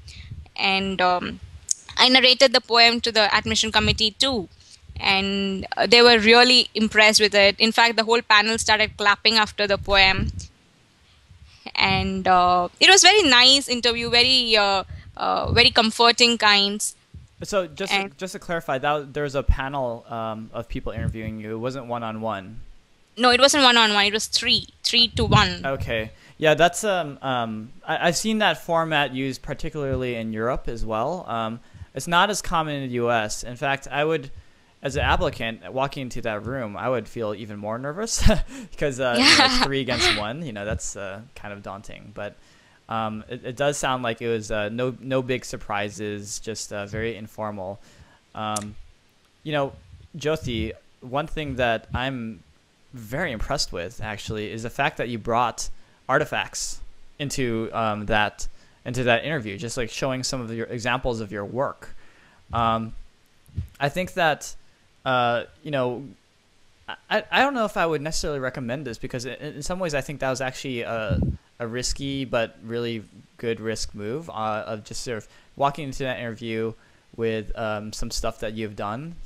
and I narrated the poem to the admission committee too, and they were really impressed with it. In fact, the whole panel started clapping after the poem, and it was very nice interview, very comforting kinds. So just to clarify, there was a panel of people interviewing you. It wasn't one-on-one. No, it wasn't one-on-one. It was 3 to 1. Okay. Yeah, that's I've seen that format used particularly in Europe as well. It's not as common in the US. In fact, I would, as an applicant walking into that room, I would feel even more nervous because it's 3 against 1. That's kind of daunting. But it does sound like it was no big surprises, just very informal. Jyothi, one thing that I'm very impressed with actually is the fact that you brought artifacts into that interview, just like showing some of your examples of your work. I think that you know, I don't know if I would necessarily recommend this, because in some ways I think that was actually a risky but really good risk move, of just sort of walking into that interview with some stuff that you've done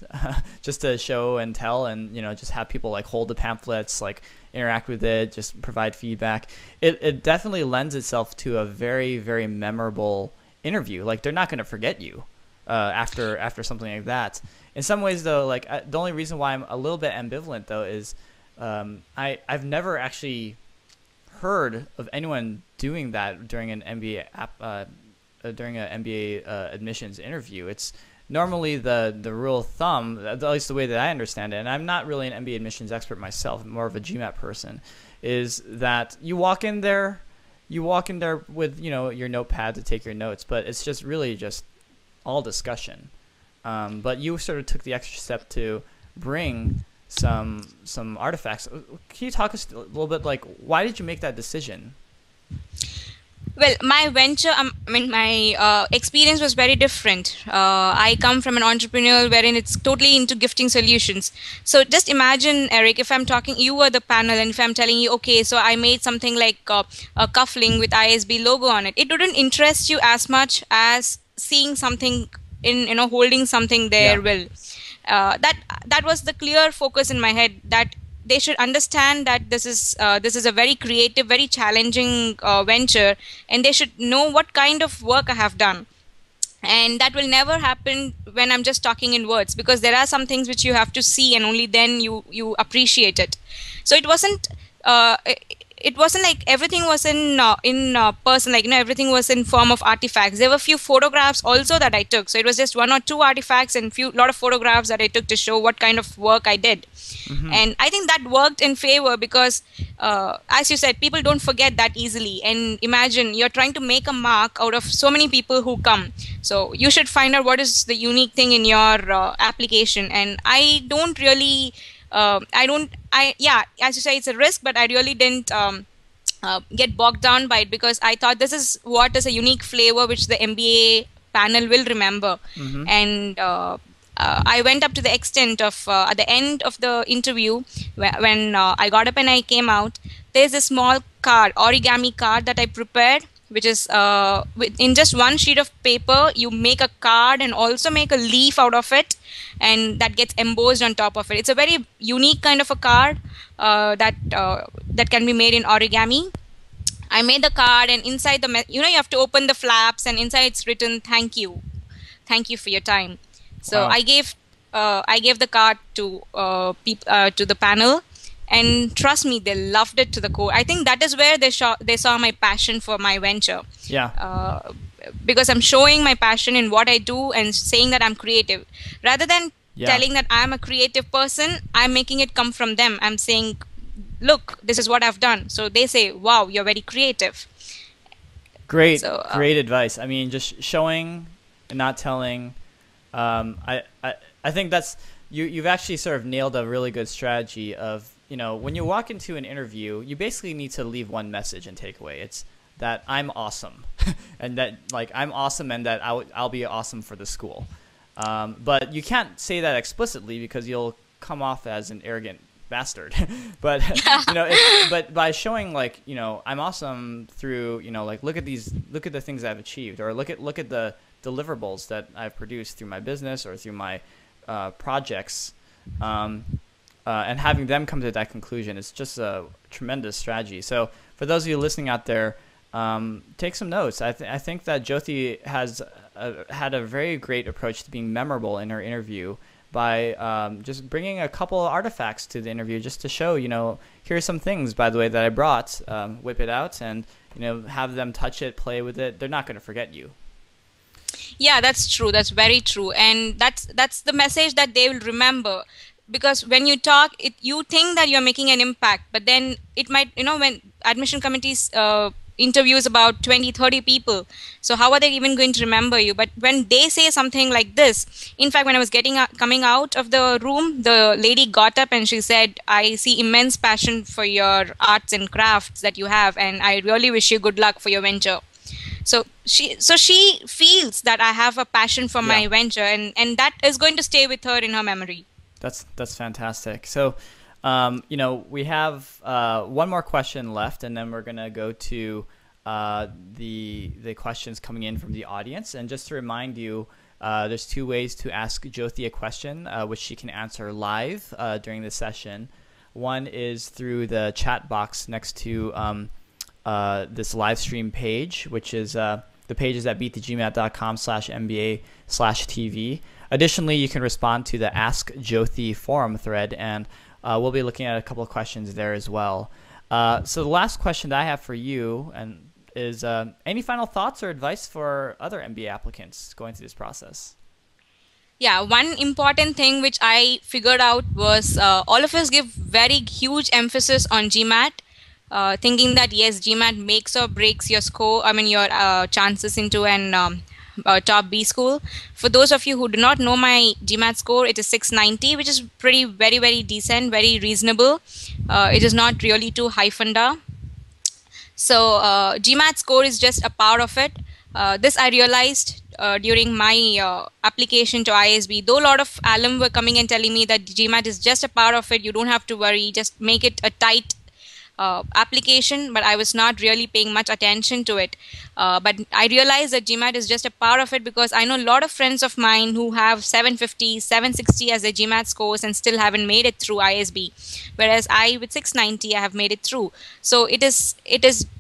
just to show and tell, and you know, just have people like hold the pamphlets, like interact with it, just provide feedback. It definitely lends itself to a very, very memorable interview. Like, they're not going to forget you after something like that. In some ways though, like the only reason why I'm a little bit ambivalent though is I've never actually heard of anyone doing that during an MBA admissions interview. It's normally the rule of thumb, at least the way that I understand it, and I'm not really an MBA admissions expert myself, I'm more of a GMAT person, is that you walk in there with, you know, your notepad to take your notes, but it's just really just all discussion. But you sort of took the extra step to bring some artifacts. Can you talk us a little bit, like, why did you make that decision? Well, my venture, my experience was very different. I come from an entrepreneur wherein it's totally into gifting solutions. So just imagine, Eric, if I'm talking, you were the panel, and if I'm telling you, okay, so I made something like a cuffling with ISB logo on it, it wouldn't interest you as much as seeing something in, you know, holding something there. Yeah. Will that was the clear focus in my head, that they should understand that this is a very creative, very challenging venture, and they should know what kind of work I have done. And that will never happen when I'm just talking in words, because there are some things which you have to see, and only then you appreciate it. So it wasn't like everything was in person, like, you know, everything was in form of artifacts. There were few photographs also that I took, so it was just one or two artifacts and lot of photographs that I took to show what kind of work I did. And I think that worked in favor, because as you said, people don't forget that easily. And imagine you're trying to make a mark out of so many people who come, so you should find out what is the unique thing in your application. And I don't really yeah, as you say, it's a risk, but I really didn't get bogged down by it, because I thought this is what is a unique flavor which the MBA panel will remember. And I went up to the extent of at the end of the interview, when I got up and I came out, there's a small card, origami card, that I prepared, which is in just one sheet of paper, you make a card and also make a leaf out of it, and that gets embossed on top of it. It's a very unique kind of a card that can be made in origami. I made the card, and inside you know, you have to open the flaps, and inside it's written, thank you for your time. So Wow. I gave the card to the panel, and trust me, they loved it to the core. I think that is where they saw my passion for my venture. Yeah. Because I'm showing my passion in what I do, and saying that I'm creative, rather than telling that I'm a creative person. I'm making it come from them. I'm saying, look, this is what I've done. So they say, wow, you're very creative. Great advice. I mean, just showing and not telling. I think that's you've actually sort of nailed a really good strategy of, you know, when you walk into an interview, you basically need to leave one message and takeaway. It's that I'm awesome, and that, like, I'm awesome, and that I'll be awesome for the school. But you can't say that explicitly, because you'll come off as an arrogant bastard. But you know, but by showing, like, you know, I'm awesome through, you know, like, look at the things I've achieved, or look at the deliverables that I've produced through my business or through my projects, and having them come to that conclusion is just a tremendous strategy. So for those of you listening out there, take some notes. I think that Jyothi has had a very great approach to being memorable in her interview by just bringing a couple of artifacts to the interview, just to show, you know, here's some things, by the way, that I brought. Whip it out, and, you know, have them touch it, play with it. They're not going to forget you. Yeah, that's true. That's very true. And that's the message that they will remember. Because when you talk, you think that you're making an impact, but then it might, you know, when admission committees interviews about 20, 30 people. So how are they even going to remember you? But when they say something like this, in fact, when I was coming out of the room, the lady got up and she said, I see immense passion for your arts and crafts that you have, and I really wish you good luck for your venture. So she feels that I have a passion for my venture, and that is going to stay with her in her memory. That's fantastic. So, we have one more question left, and then we're gonna go to the questions coming in from the audience. And just to remind you, there's two ways to ask Jyothi a question, which she can answer live during the session. One is through the chat box next to this live stream page, which is the page is at beatthegmat.com/MBA/TV. Additionally, you can respond to the Ask Jyothi forum thread, and we'll be looking at a couple of questions there as well. So the last question that I have for you is any final thoughts or advice for other MBA applicants going through this process? Yeah, one important thing which I figured out was all of us give very huge emphasis on GMAT, thinking that yes, GMAT makes or breaks your score, your chances into an top B school. For those of you who do not know my GMAT score, it is 690, which is very, very decent, very reasonable. It is not really too high funda. So GMAT score is just a part of it. This I realized during my application to ISB. Though a lot of alum were coming and telling me that GMAT is just a part of it, you don't have to worry, just make it a tight application, but I was not really paying much attention to it. But I realized that GMAT is just a part of it, because I know a lot of friends of mine who have 750, 760 as their GMAT scores and still haven't made it through ISB, whereas I, with 690, I have made it through. So it is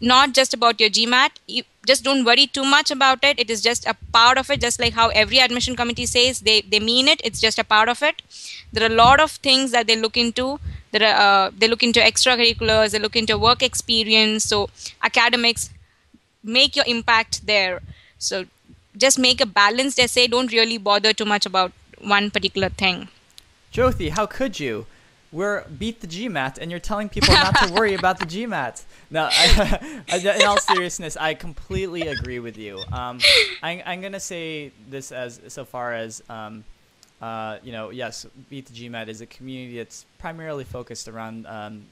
not just about your GMAT. You just don't worry too much about it. It is just a part of it, just like how every admission committee says, they mean it. It's just a part of it. There are a lot of things that they look into. They look into extracurriculars, they look into work experience. So academics, make your impact there. So just make a balanced essay. Don't really bother too much about one particular thing. Jyothi, how could you? We're Beat the GMAT, and you're telling people not to worry about the GMAT. No, in all seriousness, I completely agree with you. I'm going to say this so far as yes, Beat the GMAT is a community that's primarily focused around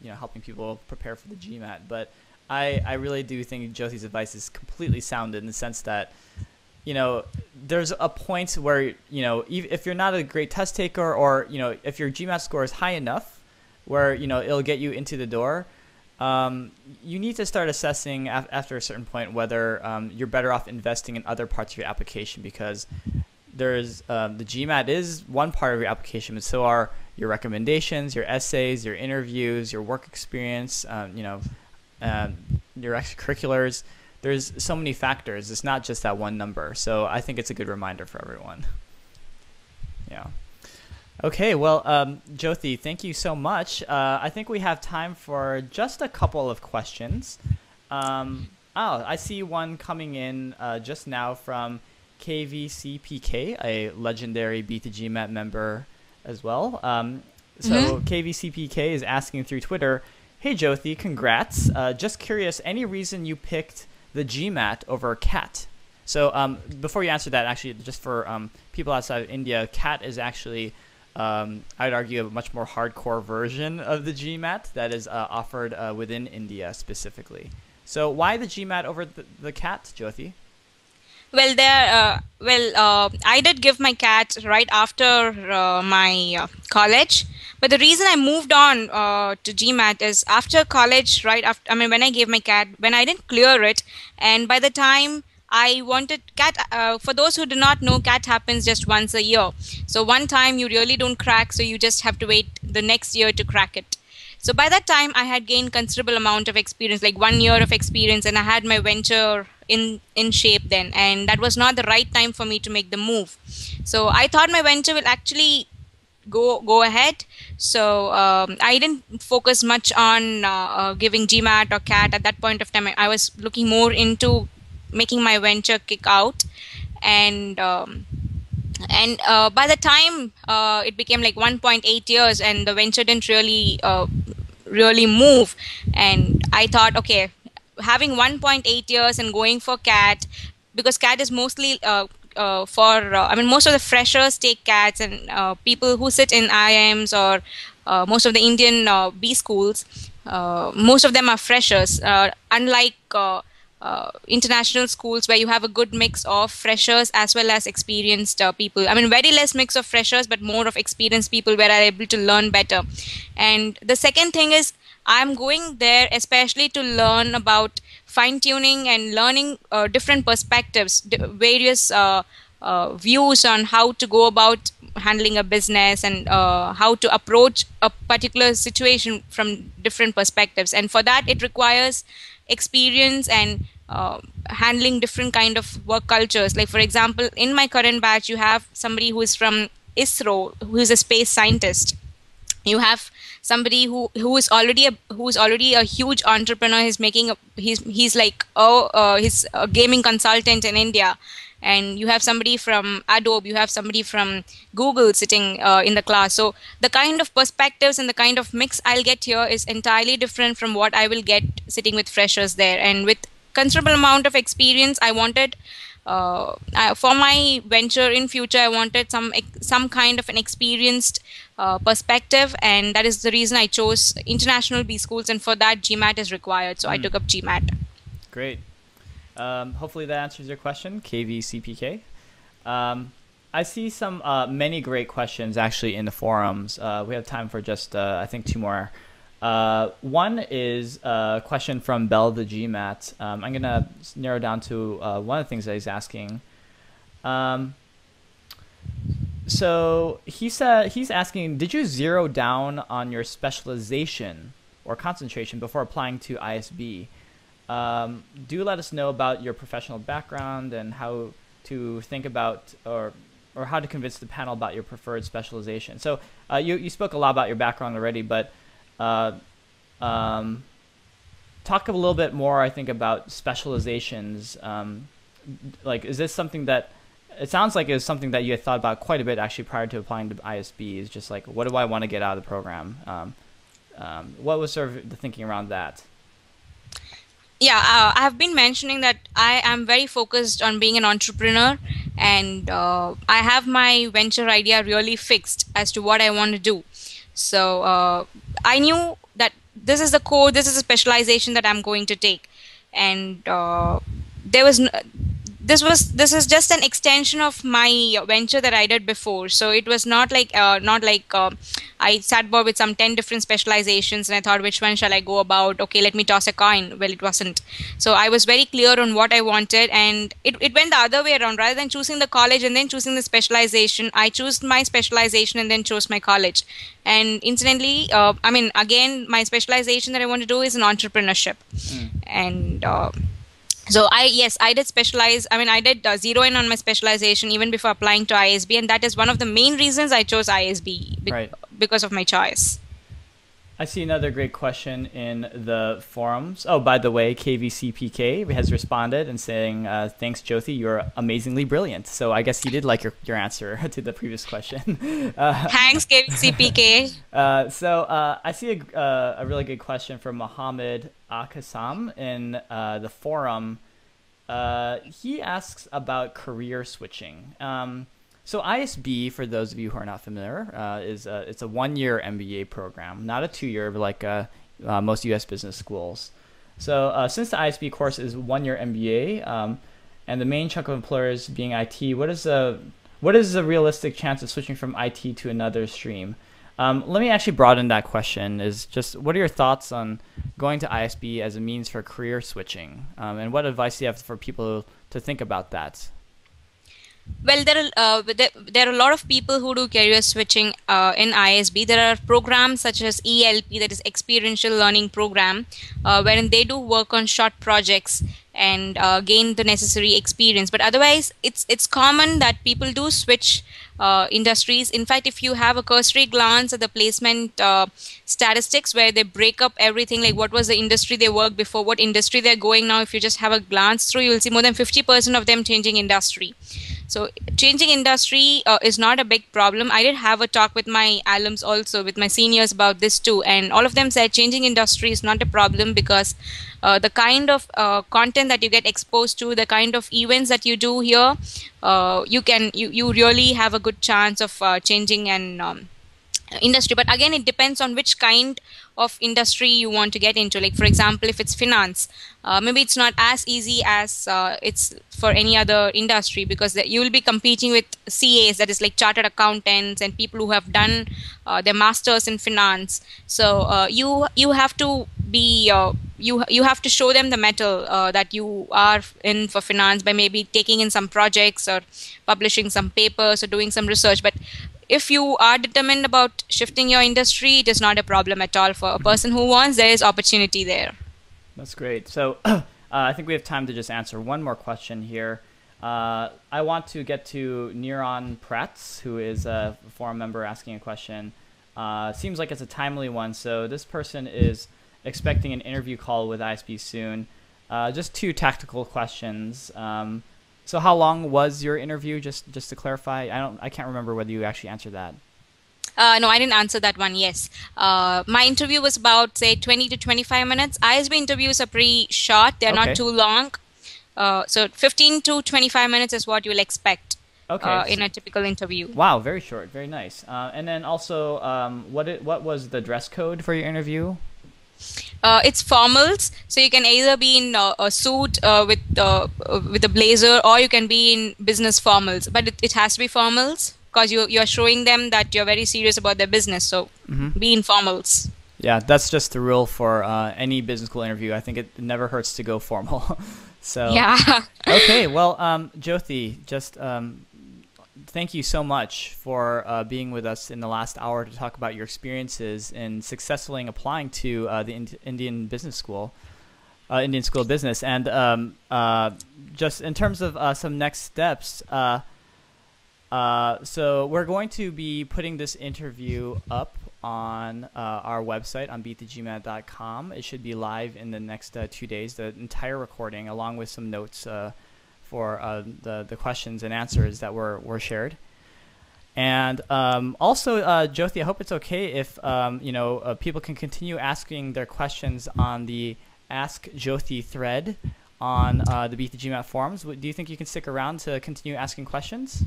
helping people prepare for the GMAT. But I really do think Jyothi's advice is completely sound in the sense that there's a point where if you're not a great test taker, or if your GMAT score is high enough where it'll get you into the door, you need to start assessing after a certain point whether you're better off investing in other parts of your application, because there's the GMAT is one part of your application, but so are your recommendations, your essays, your interviews, your work experience, your extracurriculars. There's so many factors. It's not just that one number. So I think it's a good reminder for everyone. Yeah. Okay. Well, Jyothi, thank you so much. I think we have time for just a couple of questions. I see one coming in just now from KVCPK, a legendary Beat the GMAT member as well. KVCPK is asking through Twitter, hey Jyothi, congrats. Just curious, any reason you picked the GMAT over CAT? So before you answer that, actually, just for people outside of India, CAT is actually, I'd argue, a much more hardcore version of the GMAT that is offered within India specifically. So why the GMAT over the CAT, Jyothi? Well, I did give my CAT right after my college. But the reason I moved on to GMAT is after college, when I gave my CAT, when I didn't clear it, and by the time I wanted CAT, for those who do not know, CAT happens just once a year. So one time you really don't crack, so you just have to wait the next year to crack it. So by that time, I had gained considerable amount of experience, like 1 year of experience, and I had my venture in shape then, and that was not the right time for me to make the move. So I thought my venture will actually go ahead. So I didn't focus much on giving GMAT or CAT at that point of time. I was looking more into making my venture kick out, and by the time it became like 1.8 years, and the venture didn't really move, and I thought, okay, having 1.8 years and going for CAT, because CAT is mostly most of the freshers take CATs, and people who sit in IIMs or most of the Indian B schools, most of them are freshers, unlike international schools where you have a good mix of freshers as well as experienced people. I mean, very less mix of freshers, but more of experienced people where are able to learn better. And the second thing is, I'm going there especially to learn about fine tuning and learning different perspectives, various views on how to go about handling a business, and how to approach a particular situation from different perspectives. And for that, it requires experience and handling different kind of work cultures. Like, for example, in my current batch, you have somebody who is from ISRO, who is a space scientist. You have somebody who is already a huge entrepreneur. He's a gaming consultant in India. And you have somebody from Adobe, you have somebody from Google sitting in the class. So the kind of perspectives and the kind of mix I'll get here is entirely different from what I will get sitting with freshers there. And with considerable amount of experience, I wanted for my venture in future, I wanted some kind of an experienced perspective, and that is the reason I chose international B schools. And for that, GMAT is required, so I took up GMAT. Great. Hopefully that answers your question, KVCPK. I see many great questions actually in the forums. We have time for just, I think, 2 more. One is a question from Bell the GMAT. I'm going to narrow down to one of the things that he's asking. So he's asking, did you zero down on your specialization or concentration before applying to ISB? Do let us know about your professional background and how to think about or how to convince the panel about your preferred specialization. So you spoke a lot about your background already, but talk a little bit more, I think, about specializations. Like, is this something that, it sounds like it's something that you had thought about quite a bit actually prior to applying to ISB, is just like, what do I want to get out of the program? What was sort of the thinking around that? Yeah, I have been mentioning that I am very focused on being an entrepreneur, and I have my venture idea really fixed as to what I want to do. So I knew that this is the core, this is a specialization that I'm going to take, and this is just an extension of my venture that I did before. So it was not like I sat bored with some 10 different specializations and I thought, which one shall I go about? Okay, let me toss a coin. Well, it wasn't. So I was very clear on what I wanted, and it went the other way around. Rather than choosing the college and then choosing the specialization, I chose my specialization and then chose my college. And incidentally, again, my specialization that I want to do is in entrepreneurship. And so I did specialize. I did zero in on my specialization even before applying to ISB, and that is one of the main reasons I chose ISB, because of my choice. I see another great question in the forums. Oh, by the way, KVCPK has responded and saying, thanks, Jyothi, you're amazingly brilliant. So I guess he did like your answer to the previous question. Thanks, KVCPK. I see a really good question from Mohammed Akasam in the forum. He asks about career switching. So ISB, for those of you who are not familiar, it's a 1-year MBA program, not a 2-year, but like most U.S. business schools. So since the ISB course is 1-year MBA, and the main chunk of employers being IT, what is the realistic chance of switching from IT to another stream? Let me actually broaden that question. Is just, what are your thoughts on going to ISB as a means for career switching, and what advice do you have for people to think about that? Well, there are a lot of people who do career switching in ISB. There are programs such as ELP, that is Experiential Learning Program, wherein they do work on short projects and gain the necessary experience. But otherwise, it's common that people do switch industries. In fact, if you have a cursory glance at the placement statistics, where they break up everything, like what was the industry they worked before, what industry they're going now, if you just have a glance through, you will see more than 50% of them changing industry. So changing industry is not a big problem. I did have a talk with my alums also, with my seniors about this too, and all of them said changing industry is not a problem because the kind of content that you get exposed to, the kind of events that you do here, you really have a good chance of changing and industry. But again, it depends on which kind of industry you want to get into. Like for example, if it's finance, maybe it's not as easy as it's for any other industry, because you will be competing with CAs, that is like chartered accountants, and people who have done their masters in finance. So you have to be you have to show them the metal that you are in for finance by maybe taking in some projects or publishing some papers or doing some research. But if you are determined about shifting your industry, it is not a problem at all. For a person who wants, there is opportunity there. That's great. So I think we have time to just answer one more question here. I want to get to Niran Prats, who is a forum member asking a question. Seems like it's a timely one. So this person is expecting an interview call with ISB soon. Just two tactical questions. So how long was your interview? Just to clarify, I can't remember whether you actually answered that. No, I didn't answer that one. Yes, my interview was about say 20 to 25 minutes. ISB interviews are pretty short; they're not too long. So 15 to 25 minutes is what you'll expect in a typical interview. Wow, very short, very nice. And then also, what was the dress code for your interview? It's formals, so you can either be in a suit with a blazer, or you can be in business formals. But it has to be formals because you're showing them that you're very serious about their business. So be in formals. Yeah, that's just the rule for any business school interview. I think it never hurts to go formal. So yeah. Okay, well, Jyothi, just thank you so much for being with us in the last hour to talk about your experiences in successfully applying to the Indian Business School, Indian School of Business. And just in terms of some next steps, so we're going to be putting this interview up on our website on beatthegmat.com. It should be live in the next 2 days, the entire recording, along with some notes for the questions and answers that were shared. And also, Jyothi, I hope it's okay if people can continue asking their questions on the Ask Jyothi thread on the Beat the GMAT forums. Do you think you can stick around to continue asking questions?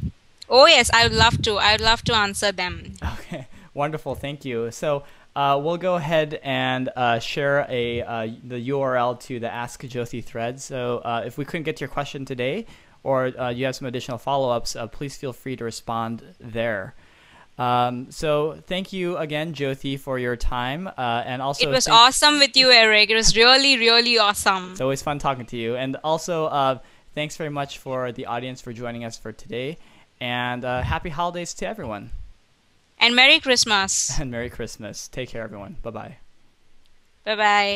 Oh yes, I would love to. I would love to answer them. Okay, wonderful. Thank you. So we'll go ahead and share the URL to the Ask Jyothi thread. So if we couldn't get to your question today, or you have some additional follow-ups, please feel free to respond there. So thank you again, Jyothi, for your time. And also, it was awesome with you, Eric. It was really, really awesome. It's always fun talking to you. And also, thanks very much for the audience for joining us for today. And happy holidays to everyone. And Merry Christmas. And Merry Christmas. Take care, everyone. Bye-bye. Bye-bye.